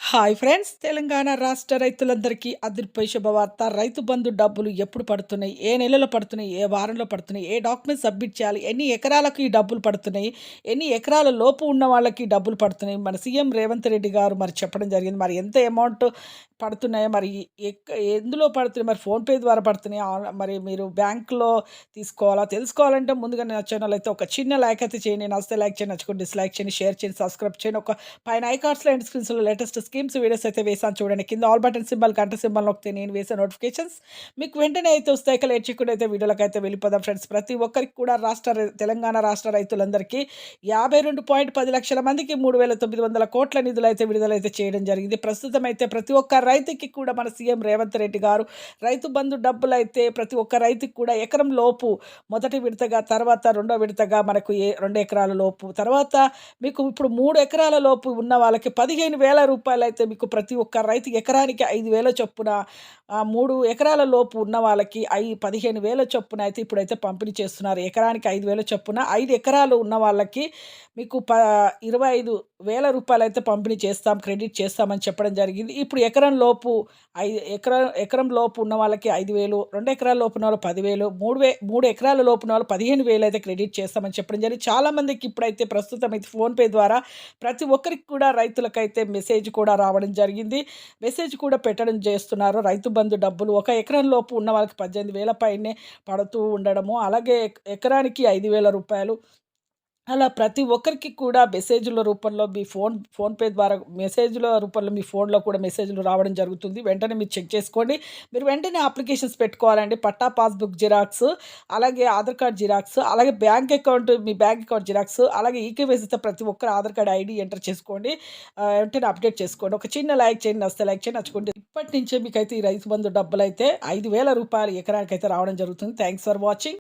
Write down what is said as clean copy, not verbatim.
Hi friends! Telangana రాష్ట్ర రైతులందరికీ అదిరిపోయే శుభవార్త. రైతు బంధు డబ్బులు ఎప్పుడు పడుతున్నాయి? ఏ నెలలో పడుతున్నాయి? ఏ వారంలో పడుతున్నాయి? ఏ డాక్యుమెంట్స్ సబ్మిట్ చేయాలి? ఎన్ని ఎకరాలకు ఈ డబ్బులు పడుతున్నాయి? ఎన్ని ఎకరాల లోపు ఉన్న వాళ్ళకి డబ్బులు పడుతున్నాయి? మన సీఎం రేవంత్ రెడ్డి గారు మరి చెప్పడం జరిగింది. మరి ఎంత అమౌంట్ పడుతున్నాయో మరి ఎందులో పడుతున్నాయి? మరి ఫోన్‌పే ద్వారా పడుతున్నాయా? మరి మీరు బ్యాంక్‌లో తీసుకోవాలా? తెలుసుకోవాలంటే ముందుగా నా ఛానల్ అయితే ఒక చిన్న లైక్ అయితే చేయండి. నచ్చితే లైక్ చేయండి, నచ్చకుంటే డిస్‌లైక్ చేయండి, షేర్ చేయండి, సబ్స్క్రైబ్ చేయండి. ఒక పైన ఐకార్డ్స్‌లో ఎండ్ స్క్రీన్స్‌లో లేటెస్ట్ స్కీమ్స్ వీడియోస్ అయితే వేసాను చూడండి. కింద ఆల్ బటన్ సింబల్, గంట సింబల్ నొక్కితే నేను వేసే నోటిఫికేషన్స్ మీకు వెంటనే అయితే వస్తాయి. ఇక లేట్ చేయకుండా అయితే వీడియోలోకి అయితే వెళ్ళిపోదాం ఫ్రెండ్స్. ప్రతి ఒక్కరికి కూడా తెలంగాణ రాష్ట్ర రైతులందరికీ 52.10 లక్షల మందికి 3,900 కోట్ల నిధులైతే విడుదలైతే చేయడం జరిగింది. ప్రస్తుతం అయితే ప్రతి ఒక్క రైతుకి కూడా మన సీఎం రేవంత్ రెడ్డి గారు రైతు బంధు డబ్బులైతే ప్రతి ఒక్క రైతుకి కూడా ఎకరం లోపు మొదటి విడతగా, తర్వాత రెండో విడతగా మనకు 2 ఎకరాల లోపు, తర్వాత మీకు ఇప్పుడు 3 ఎకరాల లోపు ఉన్న వాళ్ళకి రూ. 15,000 అయితే మీకు ప్రతి ఒక్క రైతుకి ఎకరానికి 5,000 చొప్పున, 3 ఎకరాల లోపు ఉన్న వాళ్ళకి 15,000 చొప్పున అయితే ఇప్పుడైతే పంపిణీ చేస్తున్నారు. ఎకరానికి 5,000 చొప్పున 5 ఎకరాలు ఉన్న వాళ్ళకి మీకు 25,000 అయితే పంపిణీ చేస్తాం, క్రెడిట్ చేస్తామని చెప్పడం జరిగింది. ఇప్పుడు ఎకరం లోపు ఎకరం లోపు ఉన్న వాళ్ళకి 5,000, 2 ఎకరాల లోపు ఉన్న వాళ్ళు 10,000, 3 ఎకరాల లోపు ఉన్న వాళ్ళు 15,000 అయితే క్రెడిట్ చేస్తామని చెప్పడం జరిగింది. చాలామందికి ఇప్పుడైతే ప్రస్తుతం అయితే ఫోన్‌పే ద్వారా ప్రతి ఒక్కరికి కూడా రైతులకైతే మెసేజ్ కూడా రావడం జరిగింది. మెసేజ్ కూడా పెట్టడం చేస్తున్నారు. రైతు బంధు డబ్బులు ఒక ఎకరం లోపు ఉన్న వాళ్ళకి 18,000 పైనే పడుతూ ఉండడము. అలాగే ఎకరానికి రూ. 5,000 అలా ప్రతి ఒక్కరికి కూడా మెసేజ్‌ల రూపంలో మీ ఫోన్‌పే ద్వారా మెసేజ్‌ల రూపంలో మీ ఫోన్‌లో కూడా మెసేజ్‌లు రావడం జరుగుతుంది. వెంటనే మీరు చెక్ చేసుకోండి. మీరు వెంటనే అప్లికేషన్స్ పెట్టుకోవాలండి. పట్టా పాస్‌బుక్ జిరాక్స్, అలాగే ఆధార్ కార్డ్ జిరాక్స్, అలాగే మీ బ్యాంక్ అకౌంట్ జిరాక్స్, అలాగే ఈకేవైసీతో ప్రతి ఒక్కరు ఆధార్ కార్డ్ ఐడీ ఎంటర్ చేసుకోండి. వెంటనే అప్డేట్ చేసుకోండి. ఒక చిన్న లైక్ చేయండి. నచ్చితే లైక్ చేయండి, నచ్చకుంటే ఇప్పటి నుంచే మీకైతే ఈ రైతు బంధు డబ్బులైతే రూ. 5,000 ఎకరానికైతే రావడం జరుగుతుంది. Thanks for watching.